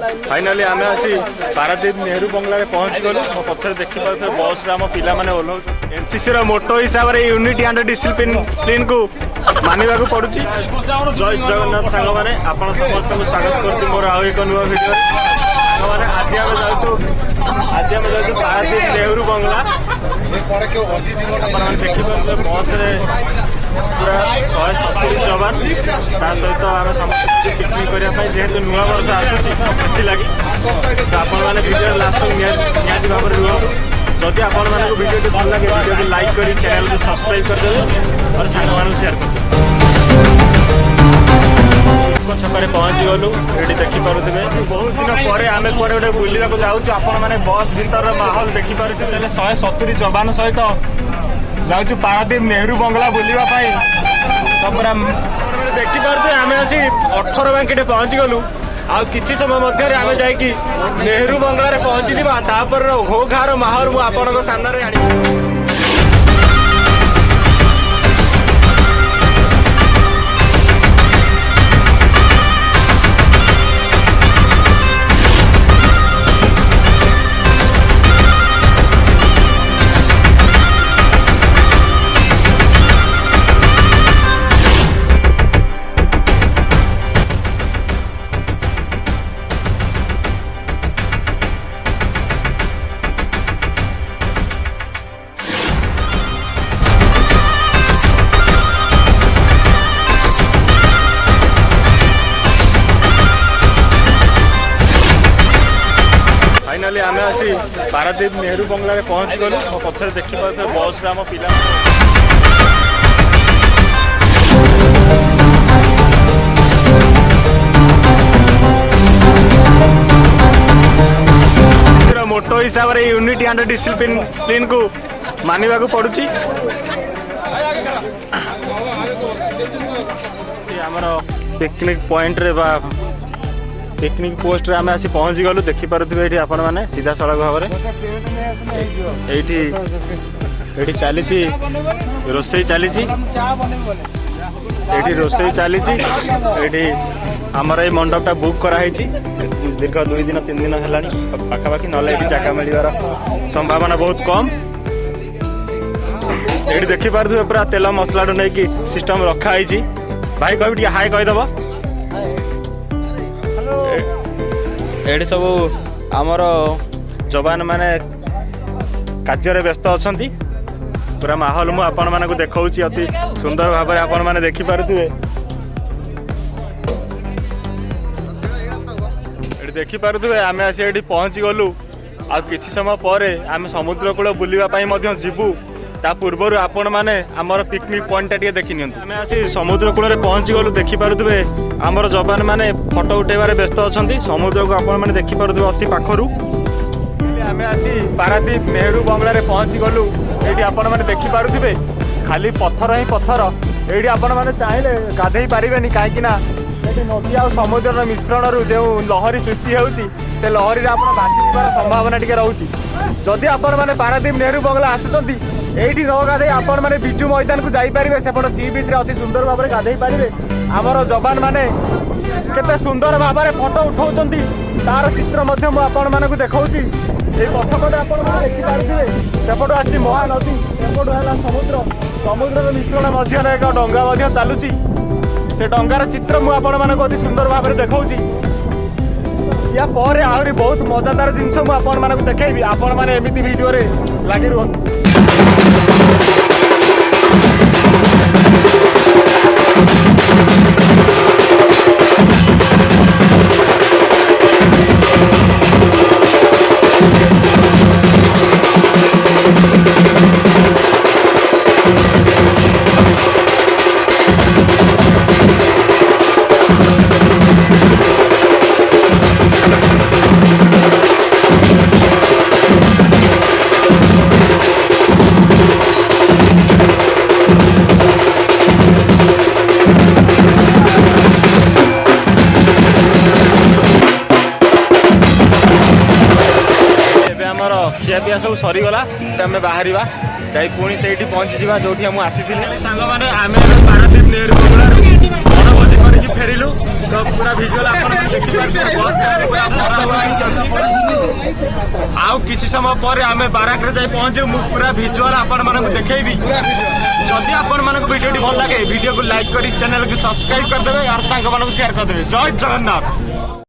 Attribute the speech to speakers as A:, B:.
A: Finally आम आसी पारादीप नेहरू बंगला पहुँची गलु मो पछरे देखि पारे बस रे हम पिला माने ओलो एनसीसी रो मोटो हिसाब रे यूनिटी एंड डिसिप्लिन को मानिबा को पड़ुची। जय जगन्नाथ सांग माने आपण समस्त को स्वागत करती मोर आउ एक नुवा वीडियो माने आज हम जाउछु पारादीप नेहरू बंगला आपण देखि पारे बस रे पूरा 170 जवान ता सहित आम समस्त पिकनिक करने जेहेतु नुआ वर्ष आसूसी लगी तो आपण मैंने वीडियो लास्ट निहाती भाव में रुहतु। जदि आपण मानक वीडियो भल लगे वीडियो को लाइक कर चैनल को सब्सक्राइब करदेवे और सांग मान शेयर कर छकरे पहुँची गलु ये देखिपे बहुत दिन पर आम कड़े गोटे बुलवा जाऊँ आपण मैंने बस भर माहौल देखिपे 170 जवान सहित जाऊँ पारादीप नेहरू बंगला बुलवाई तो पूरा देखिपे आम आसी 18 बांकिटे पहुँची गलु आ किछि समय मध्य आम जाकि नेहरू बंगला पहुँची जापर हो घार माहौल मुझे आपण सामने आनी फाइनाली आम आसी पारादीप नेहरू बंगला पहुँची गलु मो पछरे देखि पारे बस रे हम पिला मोटो हिसाब रे यूनिटी एंड डिसिप्लिन को मानिबा को पड़ुची। हमर पिकनिक पॉइंट रे बा पिकनिक पोस्ट रे आम आसी पहुँची गलु देखिपे ये आपण मैंने सीधा सड़क भाव ये चली रोसई चली रोसई चली आमर ये मंडपटा बुक कराई दीर्घ 2 दिन 3 दिन है पाखापाखि ना ये जगह मिलवार संभावना बहुत कम। ये देखिपे पूरा तेल मसला नहीं कि सिस्टम रखाई भाई कह हाई कहीदेव ये सब आमर जवान माने कार्य व्यस्त अच्छा पूरा माहौल मु आपण मानक देखौछि अति सुंदर भाव में आपण माने देखि पारुथिबे। ये देखि पारुथिबे आमे आसी एठी पहुँची गलु आ किछि समय पर आमे समुद्र कूल बुलिबा पई मध्य जिबु ता पूर्वर आपण माने आमर पिकनिक पॉइंट टा देखि नियंतु। आमे आसी समुद्र कूल रे पहुँची गलु देखि पारुथिबे आमर जवान माने फोटो उठेबारे व्यस्त अछंती समुद्र को आपण माने देखि पारुथिबे अति पाखरु। आमे आसी पारादीप नेहरू बंगला रे पहुँची गलु ये आपण माने देखि पारुथिबे खाली पत्थर ही पत्थर ये आपण माने चाहिले गाधेई पारिबेनी काहेकि ना नदी आ समुद्र मिश्रण रु जो लहरी सृष्टि होउची से लहरी रे आपण भासी जिबार संभावना टिके रहउची। जदि आपण माने पारादीप नेहरू बंगला आसुचंती एठी न गाधे आपण माने बिजू मैदान को जाई पारिबे सेपट सी बीच रे अति सुंदर भाव में गाधेई पारिबे। आमर जवान माने केते सुंदर भाव में फोटो उठाउचंती तार चित्र मध्य मु आपण मानकु देखौची। ये पछपटे आपण माने देखि पारुथिबे सेपट आसी महानदी सेपट हैला समुद्र मिश्रण मध्य एक डंगा मध्य चालुची से डंगार चित्र मु आपण मानकु अति सुंदर भाव में देखौची। या पर आहरी बहुत मजादार जिनस मु आपण मानकु देखेबी आपण माने एमिति वीडियो रे लागि रहु। खियापिया सब सरीगला आम बाहर जाई पुणी से पहुँची जा जो आसी सांग मैंने आम पारादीप नेहरू बंगला फेरिलु तो पूरा भिजुआल आप देखिए आउ किसी समय पर आम बाराक जाई पहुंचे मु पूरा भिजुआल आपण मानक देखैबी जदि आपण मानक वीडियो भल लगे वीडियो को लाइक करी चैनल को सब्सक्राइब कर देबे और सांग मानक शेयर कर देबे जय जगन्नाथ।